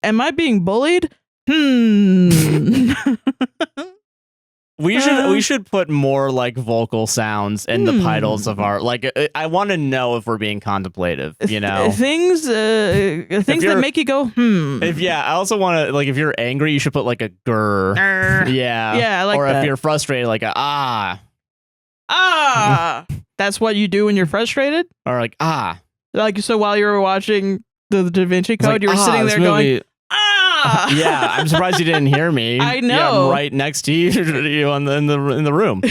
Am I being bullied? We should put more like vocal sounds in the titles of our I want to know if we're being contemplative, you know. Things that make you go I also want to like if you're angry, you should put like a grr. Yeah, I like or that. if you're frustrated, like a That's what you do when you're frustrated, or like Like so, while you were watching the Da Vinci Code, like, you were sitting there going. Yeah, I'm surprised you didn't hear me. I know. Yeah, I'm right next to you in the room.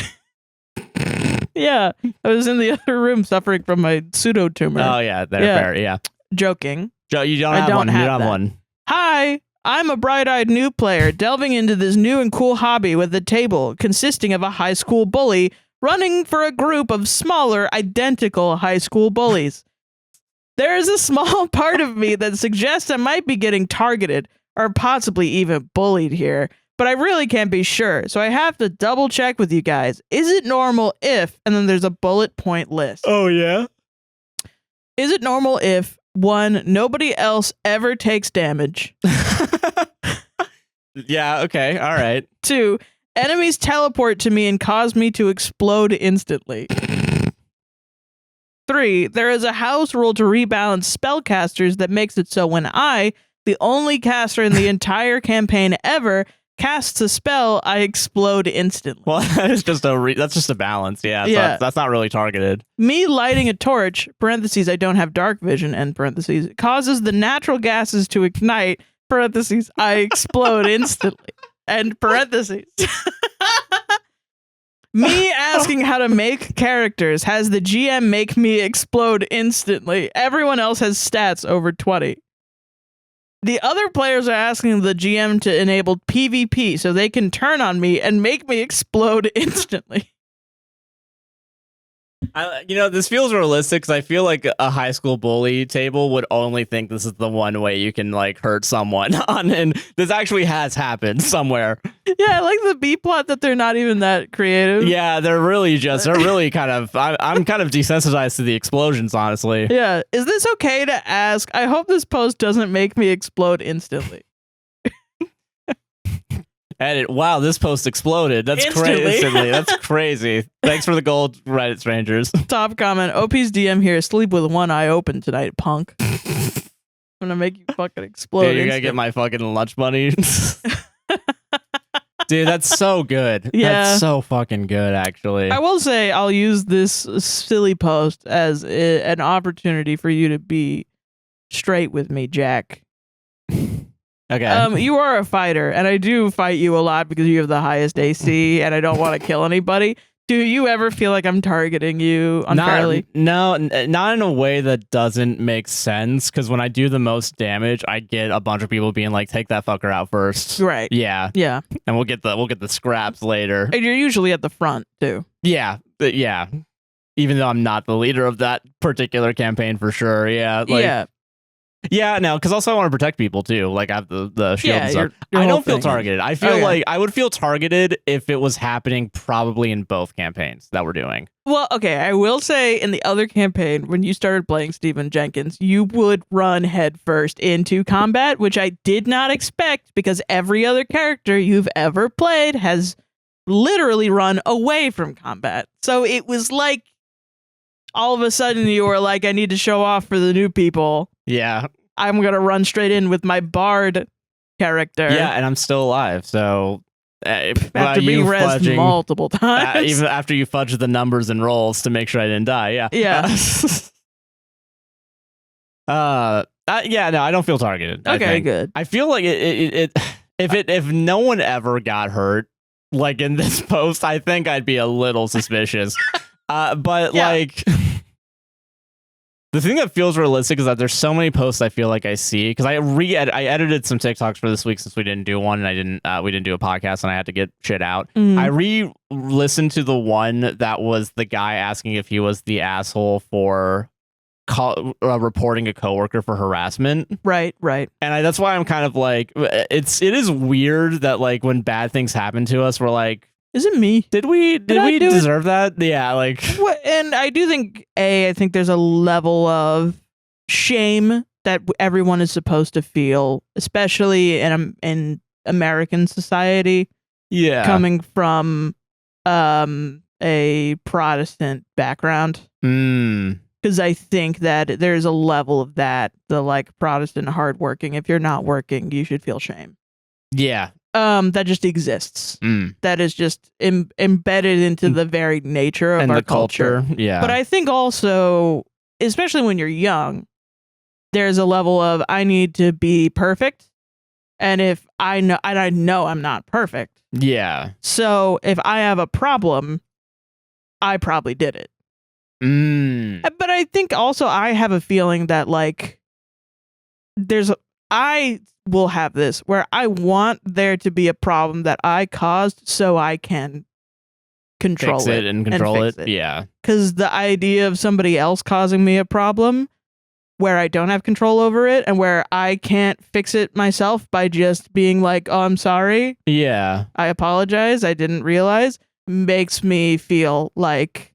Yeah, I was in the other room suffering from my pseudo tumor. Oh yeah, fair. Yeah, joking. You don't have one. You don't have one. Hi, I'm a bright-eyed new player delving into this new and cool hobby with a table consisting of a high school bully running for a group of smaller, identical high school bullies. There is a small part of me that suggests I might be getting targeted or possibly even bullied here, but I really can't be sure, so I have to double check with you guys. Is it normal if, and then there's a bullet point list. Oh, yeah? Is it normal if, 1, nobody else ever takes damage? Yeah, okay, all right. 2, enemies teleport to me and cause me to explode instantly. 3, there is a house rule to rebalance spellcasters that makes it so when I, the only caster in the entire campaign ever, casts a spell, I explode instantly. Well, that's just a balance, yeah. So that's not really targeted. Me lighting a torch, parentheses, I don't have dark vision, end parentheses, causes the natural gases to ignite, parentheses, I explode instantly, end parentheses. Me asking how to make characters has the GM make me explode instantly. Everyone else has stats over 20. The other players are asking the GM to enable PvP so they can turn on me and make me explode instantly. This feels realistic because I feel like a high school bully table would only think this is the one way you can like hurt someone on, and this actually has happened somewhere. Yeah, I like the B plot that they're not even that creative. Yeah, they're really kind of. I'm kind of desensitized to the explosions, honestly. Yeah, is this okay to ask? I hope this post doesn't make me explode instantly. Edit. Wow, this post exploded. That's crazy. That's crazy. Thanks for the gold, Reddit strangers. Top comment. OP's DM here. Sleep with one eye open tonight, punk. I'm gonna make you fucking explode. Yeah, you're gonna get my fucking lunch money. Dude, that's so good. Yeah. That's so fucking good, actually. I will say I'll use this silly post as an opportunity for you to be straight with me, Jack. Okay. You are a fighter, and I do fight you a lot because you have the highest AC, and I don't want to kill anybody. Do you ever feel like I'm targeting you unfairly? Not in a way that doesn't make sense, because when I do the most damage, I get a bunch of people being like, take that fucker out first. Right. Yeah. Yeah. And we'll get the scraps later. And you're usually at the front, too. Yeah. Yeah. Even though I'm not the leader of that particular campaign for sure. Yeah. Yeah, no, because also I want to protect people too. Like I have the shield and stuff. I don't feel targeted. I feel like I would feel targeted if it was happening probably in both campaigns that we're doing. Well, okay, I will say in the other campaign, when you started playing Stephen Jenkins, you would run headfirst into combat, which I did not expect because every other character you've ever played has literally run away from combat. So it was like all of a sudden you were like, I need to show off for the new people. Yeah. I'm going to run straight in with my bard character. Yeah, and I'm still alive, so... after being rezzed multiple times. Even after you fudge the numbers and rolls to make sure I didn't die, yeah. Yeah. Yeah, no, I don't feel targeted. Okay, good. I feel like if no one ever got hurt, like in this post, I think I'd be a little suspicious. But yeah. Like... The thing that feels realistic is that there's so many posts I feel like I see, because I edited some TikToks for this week since we didn't do one, and we didn't do a podcast, and I had to get shit out. I re-listened to the one that was the guy asking if he was the asshole for reporting a coworker for harassment. Right. And that's why I'm kind of like, it is weird that like when bad things happen to us, we're like, is it me? Did we deserve that? Yeah, like... And I do think, I think there's a level of shame that everyone is supposed to feel, especially in American society, Yeah. coming from a Protestant background. Because I think that there's a level of that, the like Protestant hardworking. If you're not working, you should feel shame. Yeah. That just exists. That is just embedded into the very nature of our culture. Yeah. But I think also, especially when you're young, there's a level of I need to be perfect, and if I know I'm not perfect. Yeah. So if I have a problem, I probably did it. But I think also I have a feeling that like I will have this where I want there to be a problem that I caused so I can control Fix it and control it. Yeah. Because the idea of somebody else causing me a problem where I don't have control over it and where I can't fix it myself by just being like, oh, I'm sorry. Yeah. I apologize. I didn't realize, makes me feel like,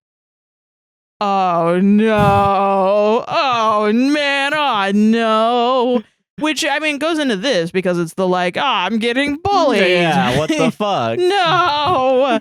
oh no. Oh man. Oh no. Which, I mean, goes into this because it's the like, I'm getting bullied. Yeah, what the fuck? No.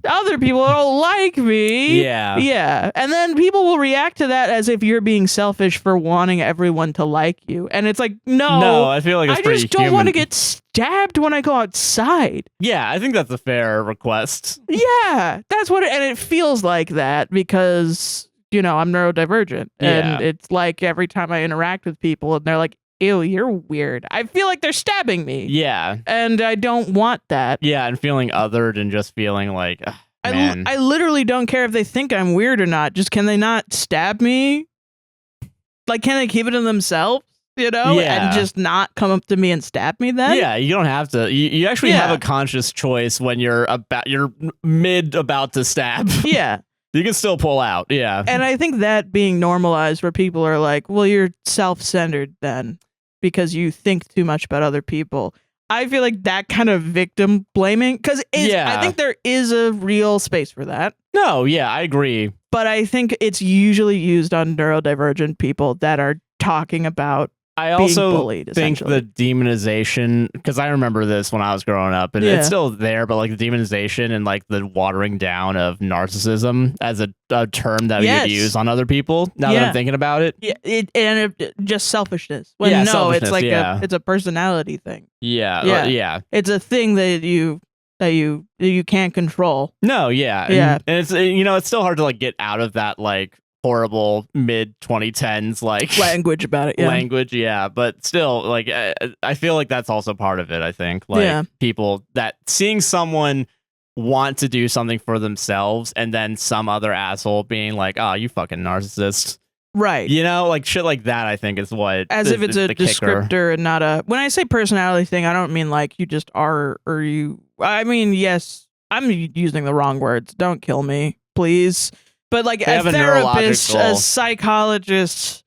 Other people don't like me. Yeah. Yeah. And then people will react to that as if you're being selfish for wanting everyone to like you. And it's like, no, I feel like it's I pretty just don't human. want to get stabbed when I go outside. Yeah, I think that's a fair request. Yeah. That's what and it feels like that because, you know, I'm neurodivergent. Yeah. And it's like every time I interact with people and they're like, ew, you're weird. I feel like they're stabbing me. Yeah. And I don't want that. Yeah, and feeling othered and just feeling like, man. I literally don't care if they think I'm weird or not. Just can they not stab me? Like, can they keep it to themselves? You know? Yeah. And just not come up to me and stab me then? Yeah, you don't have to. You actually have a conscious choice when you're about to stab. Yeah. You can still pull out. Yeah. And I think that being normalized where people are like, well, you're self-centered then because you think too much about other people. I feel like that kind of victim blaming, because I think there is a real space for that. No, yeah, I agree. But I think it's usually used on neurodivergent people that are talking about I also being bullied, think the demonization, because I remember this when I was growing up, and it's still there, but like the demonization and like the watering down of narcissism as a term that we could use on other people. Now that I'm thinking about it, just selfishness. When it's like it's a personality thing. Yeah. It's a thing that you can't control. No, yeah. And it's it's still hard to like get out of that like horrible mid 2010s like language about it. But still, like I feel like that's also part of it. I think like people that seeing someone want to do something for themselves and then some other asshole being like, oh, you fucking narcissist, right? You know, like shit like that. I think is what if it's a descriptor and not a. When I say personality thing, I don't mean like you just are or you. I mean, yes, I'm using the wrong words. Don't kill me, please. But like a therapist, a psychologist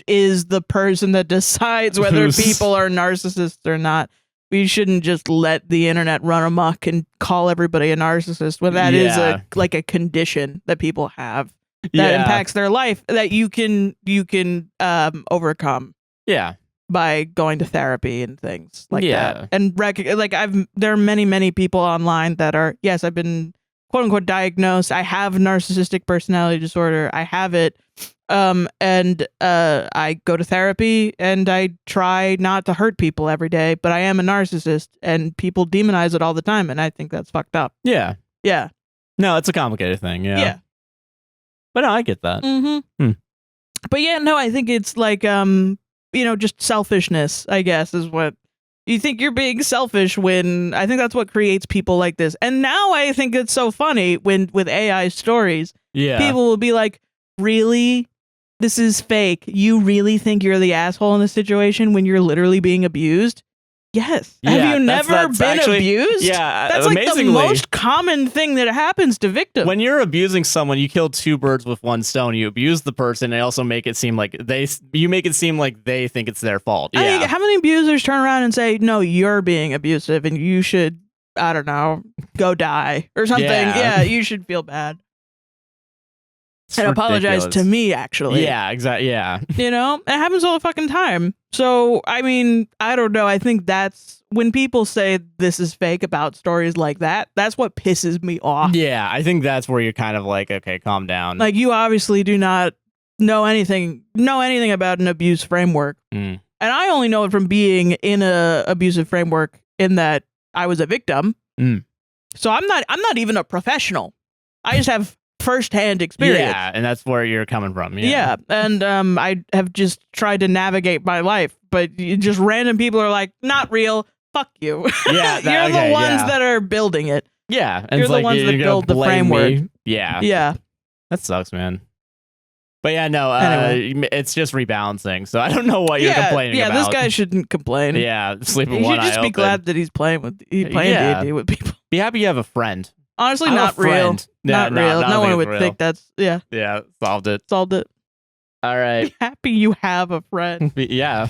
is the person that decides whether people are narcissists or not. We shouldn't just let the internet run amok and call everybody a narcissist when that is a condition that people have that impacts their life that you can overcome. Yeah. By going to therapy and things like that. And there are many people online that are, yes, I've been quote unquote diagnosed. I have narcissistic personality disorder. I have it. And I go to therapy and I try not to hurt people every day, but I am a narcissist and people demonize it all the time. And I think that's fucked up. Yeah. Yeah. No, it's a complicated thing. Yeah. Yeah. But no, I get that. But yeah, no, I think it's like, just selfishness, I guess, is what you think you're being selfish when I think that's what creates people like this. And now I think it's so funny when with AI stories, people will be like, really? This is fake. You really think you're the asshole in this situation when you're literally being abused? Yes. Have you never been abused? Yeah. That's like the most common thing that happens to victims. When you're abusing someone, you kill two birds with one stone. You abuse the person and also make it seem like they think it's their fault. I mean, how many abusers turn around and say, no, you're being abusive and you should, I don't know, go die or something. Yeah, you should feel bad. and apologize to me, actually. Yeah, exactly. Yeah. You know, it happens all the fucking time. So, I mean, I don't know. I think that's when people say this is fake about stories like that. That's what pisses me off. Yeah, I think that's where you're kind of like, okay, calm down. Like, you obviously do not know anything about an abuse framework. Mm. And I only know it from being in a abusive framework in that I was a victim. Mm. So I'm not even a professional. I just have firsthand experience. Yeah, and that's where you're coming from. Yeah, and I have just tried to navigate my life, but just random people are like, not real. Fuck you. Yeah, you're the ones that are building it. Yeah, and You're it's the like, ones that build the framework. Me. Yeah, Yeah, that sucks, man. But yeah, no, Anyway. it's just rebalancing. So I don't know what you're complaining about. Yeah, this guy shouldn't complain. Yeah, sleep with He one should eye just be open. glad that he's playing D&D with people. Be happy you have a friend. Honestly, I'm a not real. friend. Yeah, Not real. I don't No think one it's would real. think that's Yeah, solved it. solved it. All right. Be happy you have a friend. Yeah.